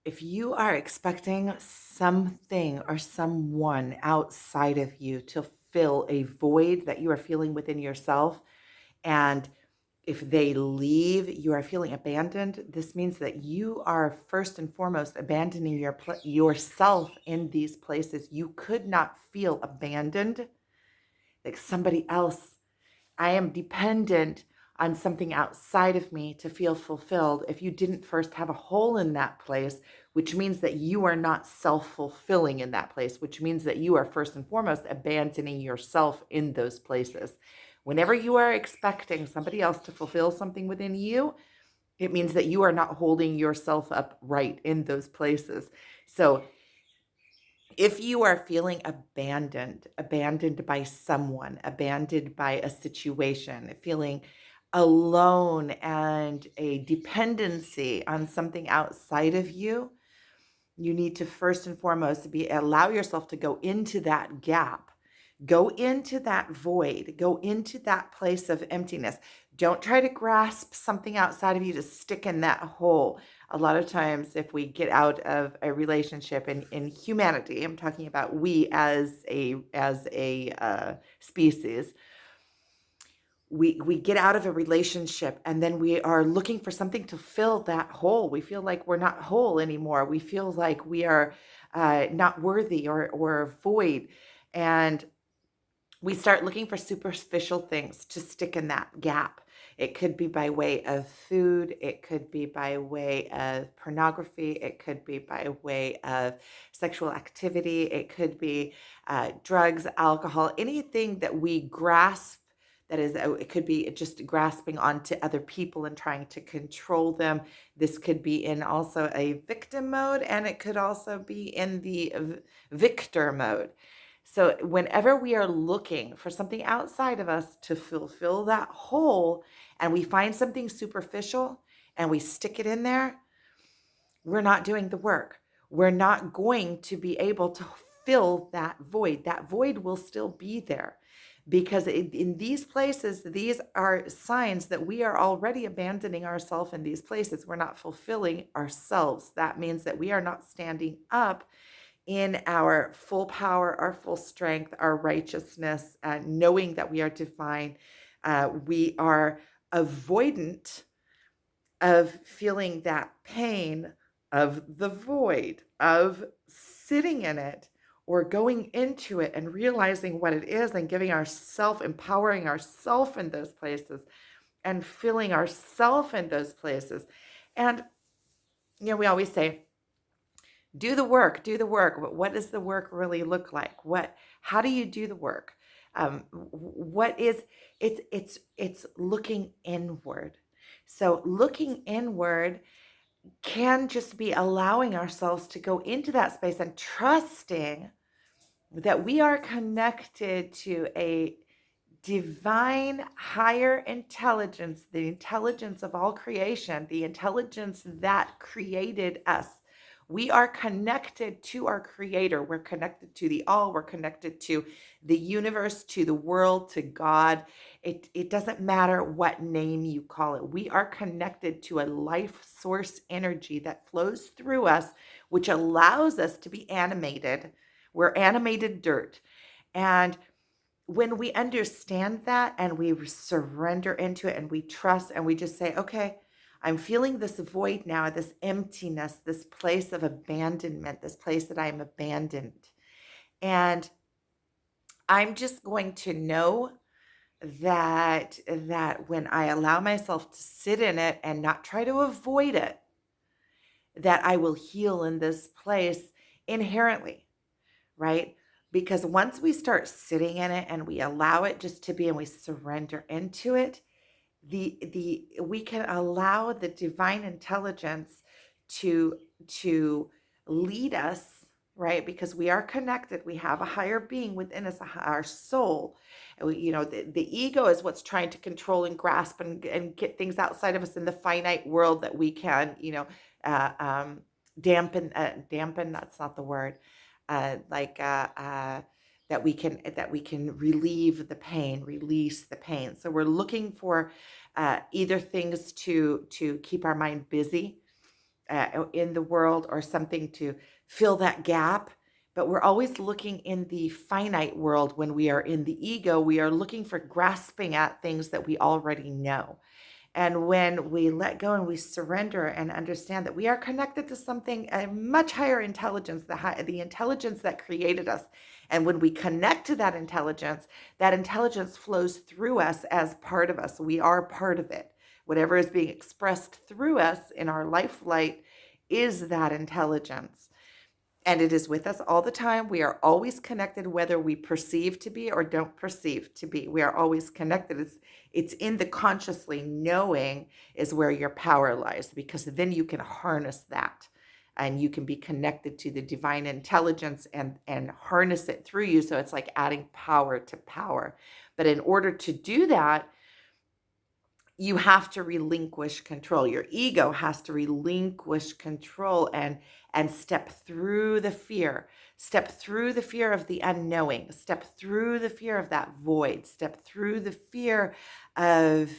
If you are expecting something or someone outside of you to fill a void that you are feeling within yourself, and if they leave, you are feeling abandoned, this means that you are first and foremost abandoning yourself in these places. You could not feel abandoned like somebody else. I am dependent on something outside of me to feel fulfilled. If you didn't first have a hole in that place, which means that you are not self fulfilling in that place, which means that you are first and foremost abandoning yourself in those places. Whenever you are expecting somebody else to fulfill something within you, it means that you are not holding yourself up right in those places. So if you are feeling abandoned by someone, abandoned by a situation, feeling alone and a dependency on something outside of you, you need to first and foremost allow yourself to go into that gap. Go into that void, go into that place of emptiness. Don't try to grasp something outside of you to stick in that hole. A lot of times, if we get out of a relationship in humanity, I'm talking about we as a species, we get out of a relationship and then we are looking for something to fill that hole. We feel like we're not whole anymore. We feel like we are not worthy or void. And we start looking for superficial things to stick in that gap. It could be by way of food, it could be by way of pornography, it could be by way of sexual activity, it could be drugs, alcohol, anything that we grasp. That is, it could be just grasping onto other people and trying to control them. This could be in also a victim mode, and it could also be in the victor mode. So, whenever we are looking for something outside of us to fulfill that hole, and we find something superficial and we stick it in there, we're not doing the work. We're not going to be able to fill that void. That void will still be there because in these places, these are signs that we are already abandoning ourselves in these places. We're not fulfilling ourselves. That means that we are not standing up in our full power, our full strength, our righteousness, knowing that we are divine. We are avoidant of feeling that pain of the void, of sitting in it or going into it and realizing what it is and giving ourself, empowering ourself in those places and filling ourself in those places. And, we always say, do the work, do the work. But what does the work really look like? How do you do the work? What is it's looking inward. So looking inward can just be allowing ourselves to go into that space and trusting that we are connected to a divine higher intelligence, the intelligence of all creation, the intelligence that created us. We are connected to our creator. We're connected to the all. We're connected to the universe, to the world, to God. It doesn't matter what name you call it. We are connected to a life source energy that flows through us, which allows us to be animated. We're animated dirt. And when we understand that and we surrender into it and we trust and we just say, okay, I'm feeling this void now, this emptiness, this place of abandonment, this place that I'm abandoned. And I'm just going to know that when I allow myself to sit in it and not try to avoid it, that I will heal in this place inherently, right? Because once we start sitting in it and we allow it just to be and we surrender into it, the we can allow the divine intelligence to to lead us, right? Because we are connected, we have a higher being within us, our soul. And the ego is what's trying to control and grasp and get things outside of us in the finite world that we can uh, um, dampen, that's not the word, like that we can relieve the pain, release the pain. So we're looking for either things to keep our mind busy, in the world or something to fill that gap. But we're always looking in the finite world. When we are in the ego, we are looking for grasping at things that we already know. And when we let go and we surrender and understand that we are connected to something, a much higher intelligence, the intelligence that created us. And when we connect to that intelligence flows through us as part of us. We are part of it. Whatever is being expressed through us in our life light is that intelligence. And it is with us all the time. We are always connected, whether we perceive to be or don't perceive to be. We are always connected. It's in the consciously knowing is where your power lies, because then you can harness that and you can be connected to the divine intelligence and harness it through you. So it's like adding power to power. But in order to do that, you have to relinquish control. Your ego has to relinquish control and step through the fear. Step through the fear of the unknowing. Step through the fear of that void. Step through the fear of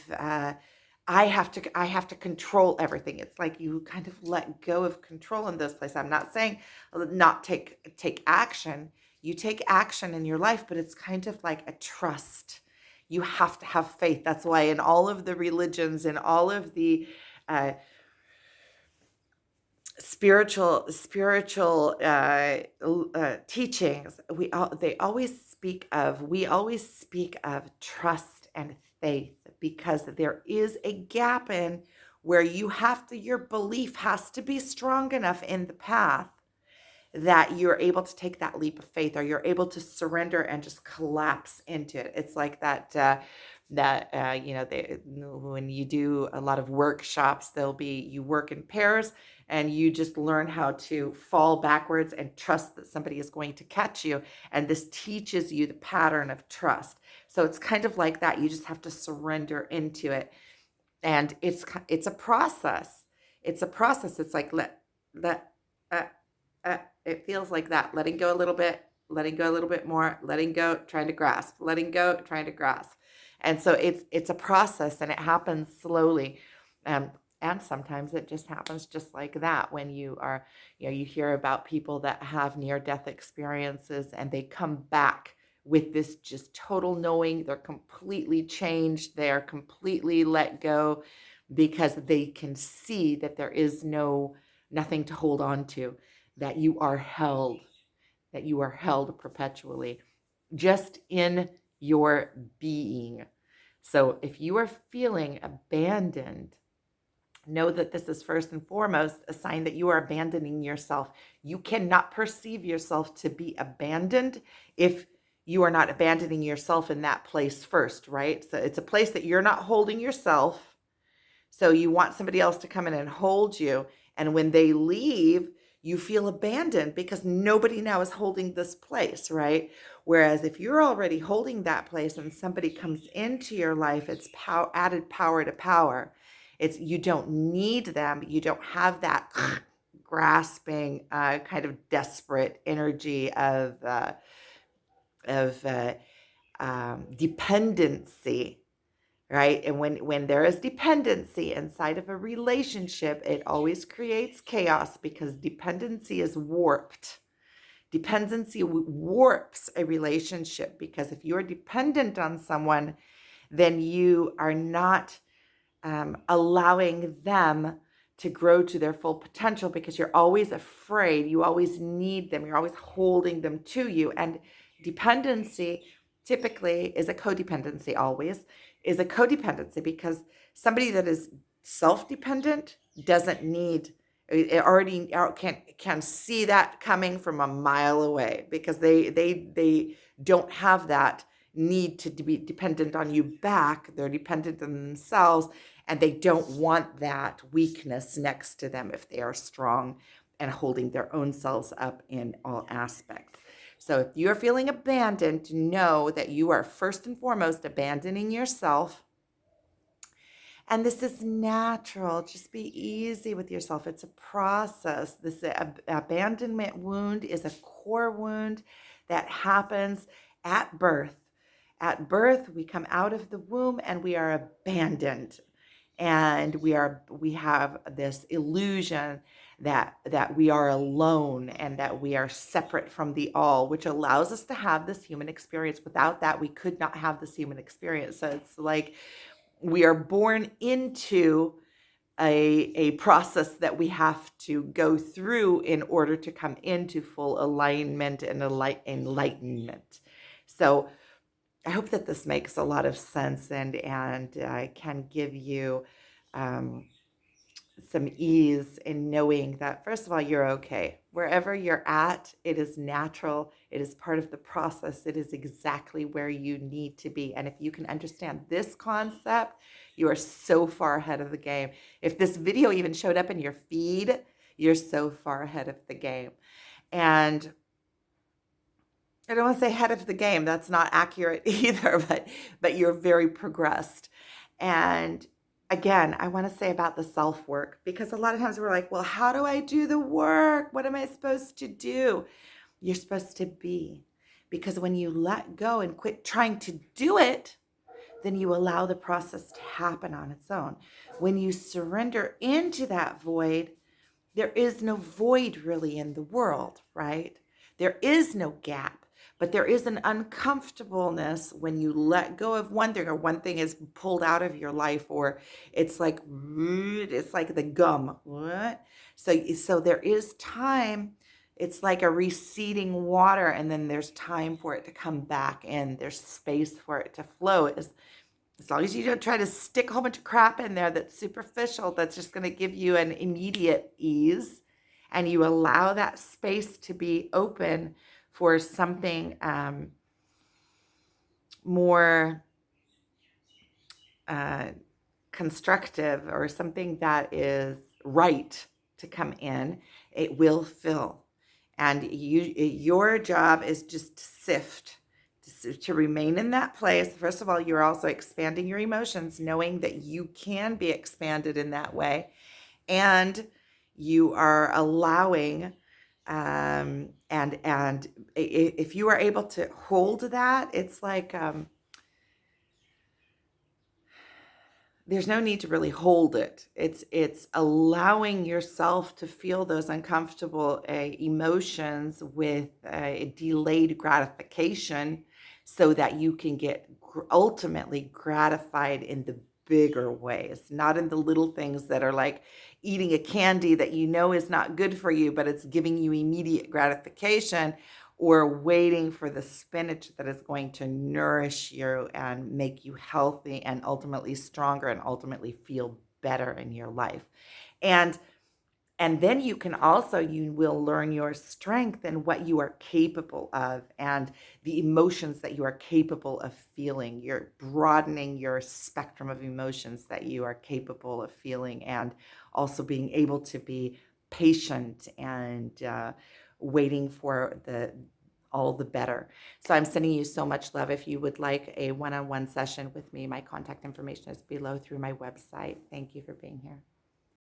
I have to control everything. It's like you kind of let go of control in those places. I'm not saying not take action. You take action in your life, but it's kind of like a trust. You have to have faith. That's why in all of the religions and all of the spiritual teachings, we always speak of trust and faith, because there is a gap in where your belief has to be strong enough in the path that you're able to take that leap of faith, or you're able to surrender and just collapse into it. It's like when you do a lot of workshops, you work in pairs and you just learn how to fall backwards and trust that somebody is going to catch you. And this teaches you the pattern of trust. So it's kind of like that. You just have to surrender into it. And it's a process. It's a process. It's like uh, it feels like that, letting go a little bit, letting go a little bit more, letting go, trying to grasp, letting go, trying to grasp. And so it's a process, and it happens slowly. And sometimes it just happens just like that when you hear about people that have near-death experiences and they come back with this just total knowing. They're completely changed. They're completely let go, because they can see that there is nothing to hold on to, that you are held, perpetually just in your being. So if you are feeling abandoned, know that this is first and foremost a sign that you are abandoning yourself. You cannot perceive yourself to be abandoned if you are not abandoning yourself in that place first, right? So it's a place that you're not holding yourself. So you want somebody else to come in and hold you. And when they leave, you feel abandoned because nobody now is holding this place, right? Whereas if you're already holding that place and somebody comes into your life, it's added power to power. You don't need them. You don't have that grasping, kind of desperate energy of dependency, right? And when there is dependency inside of a relationship, it always creates chaos, because dependency is warped. Dependency warps a relationship, because if you're dependent on someone, then you are not allowing them to grow to their full potential, because you're always afraid. You always need them. You're always holding them to you. And dependency typically is a codependency, always is a codependency, because somebody that is self-dependent doesn't need it, already can see that coming from a mile away, because they don't have that need to be dependent on you back. They're dependent on themselves, and they don't want that weakness next to them if they are strong and holding their own selves up in all aspects. So if you're feeling abandoned, know that you are first and foremost abandoning yourself. And this is natural. Just be easy with yourself. It's a process. This abandonment wound is a core wound that happens at birth. At birth, we come out of the womb and we are abandoned. And we have this illusion that we are alone and that we are separate from the all, which allows us to have this human experience. Without that, we could not have this human experience. So it's like we are born into a process that we have to go through in order to come into full alignment and enlightenment. So I hope that this makes a lot of sense and can give you um, some ease in knowing that, first of all, you're okay. Wherever you're at, it is natural. It is part of the process. It is exactly where you need to be. And if you can understand this concept, you are so far ahead of the game. If this video even showed up in your feed, you're so far ahead of the game. And I don't want to say head of the game. That's not accurate either, but you're very progressed. And again, I want to say about the self work, because a lot of times we're like, well, how do I do the work? What am I supposed to do? You're supposed to be. Because when you let go and quit trying to do it, then you allow the process to happen on its own. When you surrender into that void, there is no void really in the world, right? There is no gap, but there is an uncomfortableness when you let go of one thing, or one thing is pulled out of your life, or it's like the gum. What? So there is time. It's like a receding water, and then there's time for it to come back in. There's space for it to flow. As long as you don't try to stick a whole bunch of crap in there that's superficial, that's just going to give you an immediate ease, and you allow that space to be open for something more constructive, or something that is right to come in, it will fill. And your job is just to sift, to remain in that place. First of all, you're also expanding your emotions, knowing that you can be expanded in that way. And you are allowing, and if you are able to hold that, it's like, there's no need to really hold it. It's allowing yourself to feel those uncomfortable emotions with a delayed gratification, so that you can get ultimately gratified in the bigger ways, not in the little things that are like eating a candy that you know is not good for you, but it's giving you immediate gratification, or waiting for the spinach that is going to nourish you and make you healthy and ultimately stronger and ultimately feel better in your life. And then you will learn your strength and what you are capable of, and the emotions that you are capable of feeling. You're broadening your spectrum of emotions that you are capable of feeling, and also being able to be patient and waiting for all the better. So I'm sending you so much love. If you would like a one-on-one session with me, my contact information is below through my website. Thank you for being here.